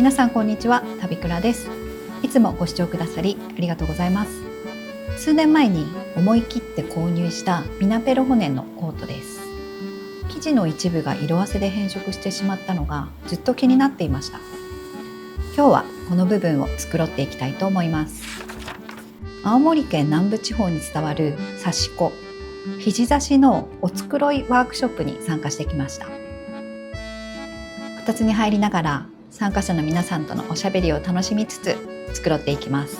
皆さんこんにちは、たびくらです。いつもご視聴くださりありがとうございます。数年前に思い切って購入したミナペルホネンのコートです。生地の一部が色あせで変色してしまったのがずっと気になっていました。今日はこの部分を繕っていきたいと思います。青森県南部地方に伝わる刺し子、肘刺しのお繕いワークショップに参加してきました。こたつに入りながら参加者の皆さんとのおしゃべりを楽しみつつ繕っていきます。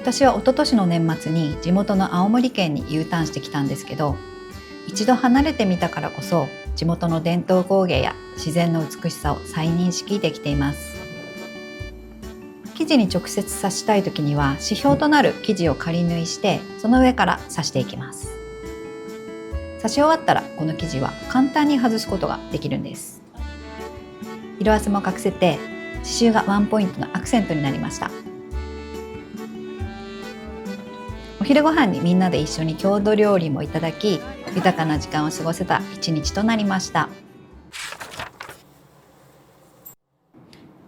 私は一昨年の年末に地元の青森県に U ターンしてきたんですけど、一度離れてみたからこそ地元の伝統工芸や自然の美しさを再認識できています。生地に直接刺したい時には指標となる生地を仮縫いしてその上から刺していきます。刺し終わったらこの生地は簡単に外すことができるんです。色あせも隠せて刺繍がワンポイントのアクセントになりました。お昼ご飯にみんなで一緒に郷土料理もいただき、豊かな時間を過ごせた一日となりました。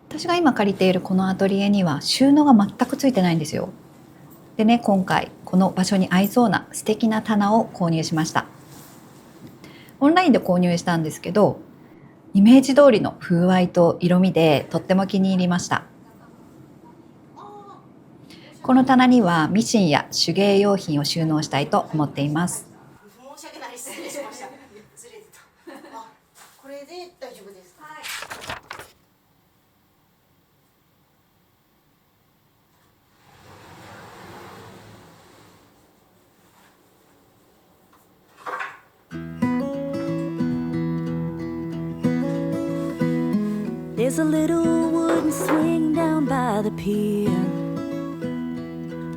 私が今借りているこのアトリエには収納が全くついてないんですよ。でね、今回この場所に合いそうな素敵な棚を購入しました。オンラインで購入したんですけど、イメージ通りの風合いと色味でとっても気に入りました。この棚にはミシンや手芸用品を収納したいと思っています。申し訳ない、失礼しました。ずれてた。あ、これで大丈夫ですか。はい。There's a little wooden swing down by the pier.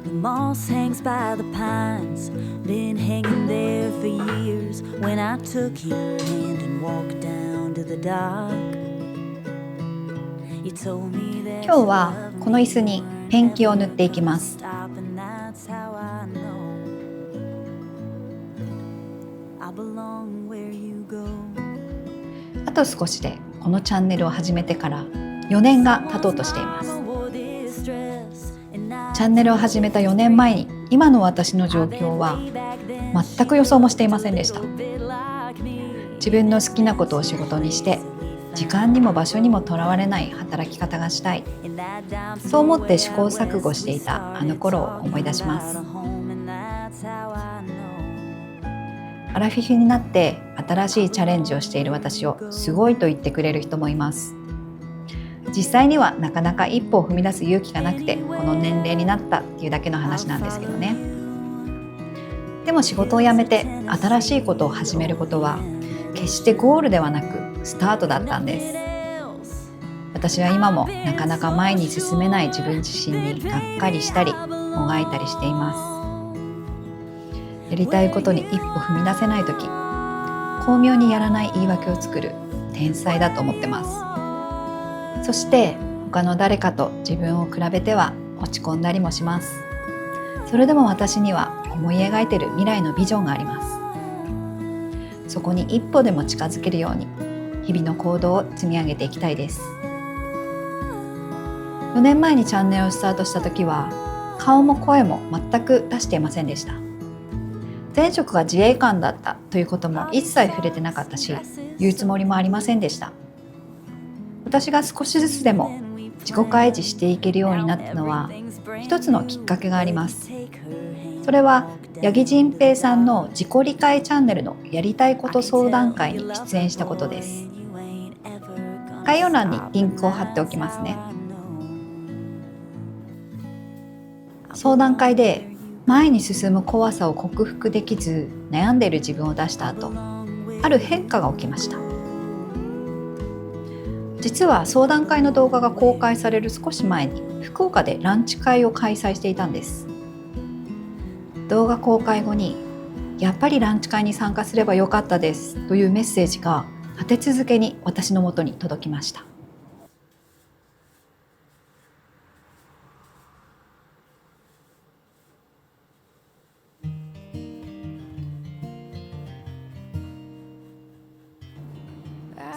The moss hangs by the pines, been hanging there for years. When I took your hand and walked down to the dock, you told me that 今日はこの椅子にペンキを塗っていきます。あと少しでこのチャンネルを始めてから4年が経とうとしています。チャンネルを始めた4年前に今の私の状況は全く予想もしていませんでした。自分の好きなことを仕事にして時間にも場所にもとらわれない働き方がしたい、そう思って試行錯誤していたあの頃を思い出します。アラフィフになって新しいチャレンジをしている私をすごいと言ってくれる人もいます。実際にはなかなか一歩を踏み出す勇気がなくてこの年齢になったっていうだけの話なんですけどね。でも仕事を辞めて新しいことを始めることは決してゴールではなくスタートだったんです。私は今もなかなか前に進めない自分自身にがっかりしたりもがいたりしています。やりたいことに一歩踏み出せないとき、巧妙にやらない言い訳を作る天才だと思ってます。そして他の誰かと自分を比べては落ち込んだりもします。それでも私には思い描いている未来のビジョンがあります。そこに一歩でも近づけるように日々の行動を積み上げていきたいです。4年前にチャンネルをスタートした時は顔も声も全く出していませんでした。前職が自衛官だったということも一切触れてなかったし、言うつもりもありませんでした。私が少しずつでも自己開示していけるようになったのは一つのきっかけがあります。それは八木仁平さんの自己理解チャンネルのやりたいこと相談会に出演したことです。概要欄にリンクを貼っておきますね。相談会で前に進む怖さを克服できず悩んでいる自分を出した後、ある変化が起きました。実は相談会の動画が公開される少し前に福岡でランチ会を開催していたんです。動画公開後にやっぱりランチ会に参加すればよかったですというメッセージが立て続けに私のもとに届きました。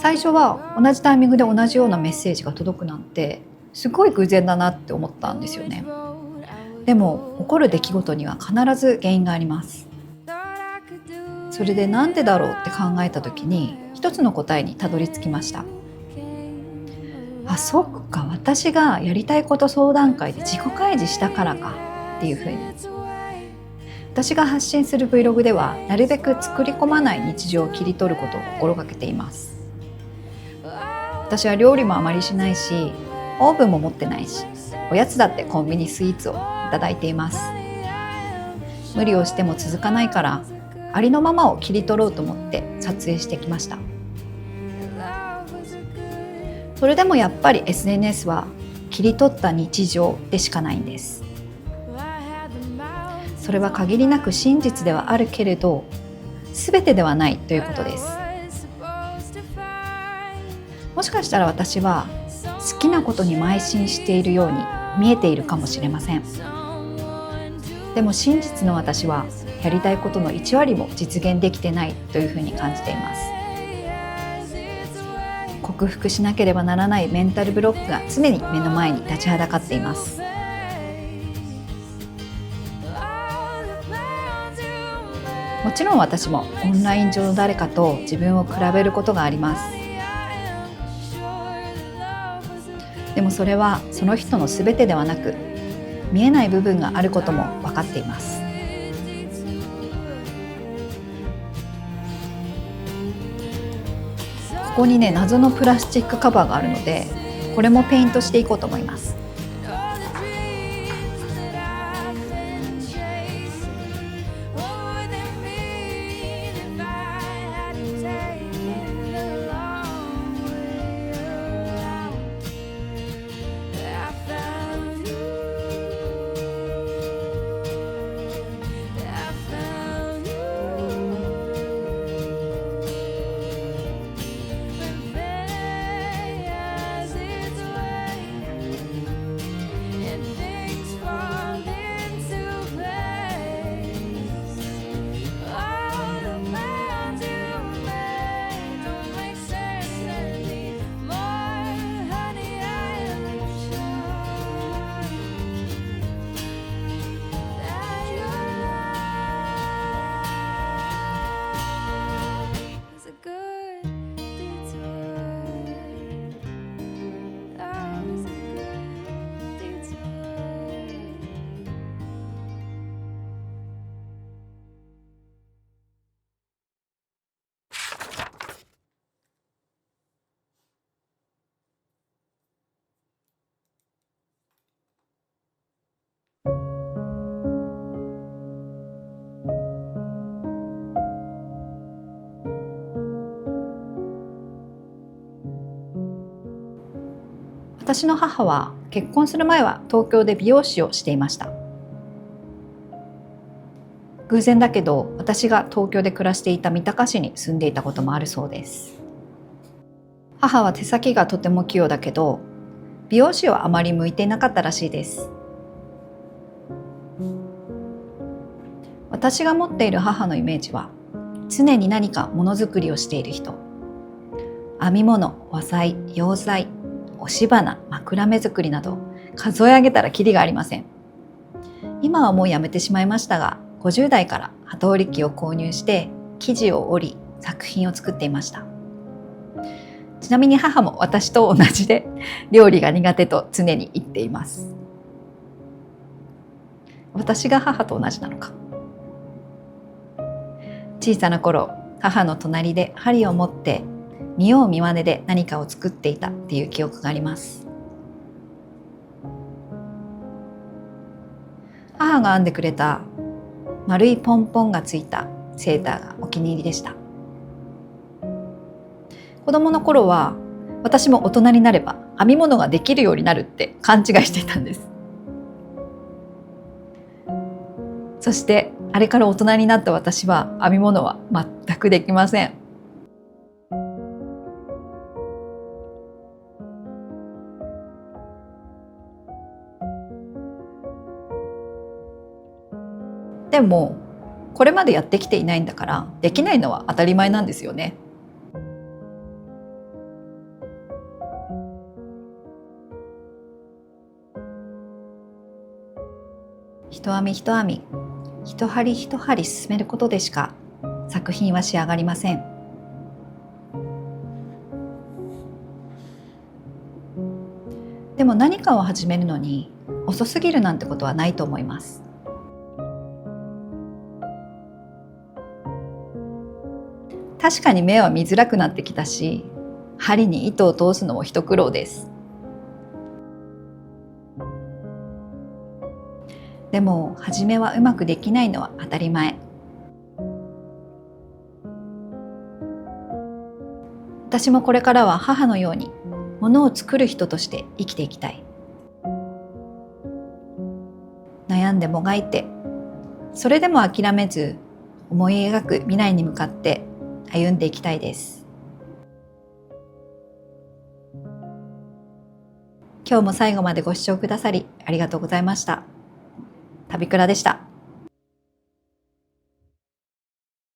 最初は同じタイミングで同じようなメッセージが届くなんてすごい偶然だなって思ったんですよね。でも起こる出来事には必ず原因があります。それでなんでだろうって考えた時に一つの答えにたどり着きました。あ、そっか、私がやりたいこと相談会で自己開示したからかっていうふうに。私が発信する Vlog ではなるべく作り込まない日常を切り取ることを心がけています。私は料理もあまりしないし、オーブンも持ってないし、おやつだってコンビニスイーツをいただいています。無理をしても続かないからありのままを切り取ろうと思って撮影してきました。それでもやっぱり SNS は切り取った日常でしかないんです。それは限りなく真実ではあるけれど全てではないということです。もしかしたら私は好きなことに邁進しているように見えているかもしれません。でも真実の私はやりたいことの1割も実現できてないというふうに感じています。克服しなければならないメンタルブロックが常に目の前に立ちはだかっています。もちろん私もオンライン上の誰かと自分を比べることがあります。でもそれはその人の全てではなく、見えない部分があることも分かっています。ここにね、謎のプラスチックカバーがあるので、これもペイントしていこうと思います。私の母は結婚する前は東京で美容師をしていました。偶然だけど私が東京で暮らしていた三鷹市に住んでいたこともあるそうです。母は手先がとても器用だけど美容師はあまり向いていなかったらしいです。私が持っている母のイメージは常に何かものづくりをしている人、編み物、和裁、洋裁、押し花、枕目作りなど数え上げたらキリがありません。今はもうやめてしまいましたが、50代から機織り機を購入して生地を織り作品を作っていました。ちなみに母も私と同じで料理が苦手と常に言っています。私が母と同じなのか。小さな頃、母の隣で針を持って見よう見まねで何かを作っていたっていう記憶があります。母が編んでくれた丸いポンポンがついたセーターがお気に入りでした。子供の頃は私も大人になれば編み物ができるようになるって勘違いしていたんです。そしてあれから大人になった私は編み物は全くできません。でもこれまでやってきていないんだからできないのは当たり前なんですよね。一編み一編み、一針一針進めることでしか作品は仕上がりません。でも何かを始めるのに遅すぎるなんてことはないと思います。確かに目は見づらくなってきたし、針に糸を通すのも一苦労です。でも初めはうまくできないのは当たり前。私もこれからは母のようにものを作る人として生きていきたい。悩んでもがいて、それでも諦めず思い描く未来に向かって歩んでいきたいです。今日も最後までご視聴くださりありがとうございました。旅倉でした。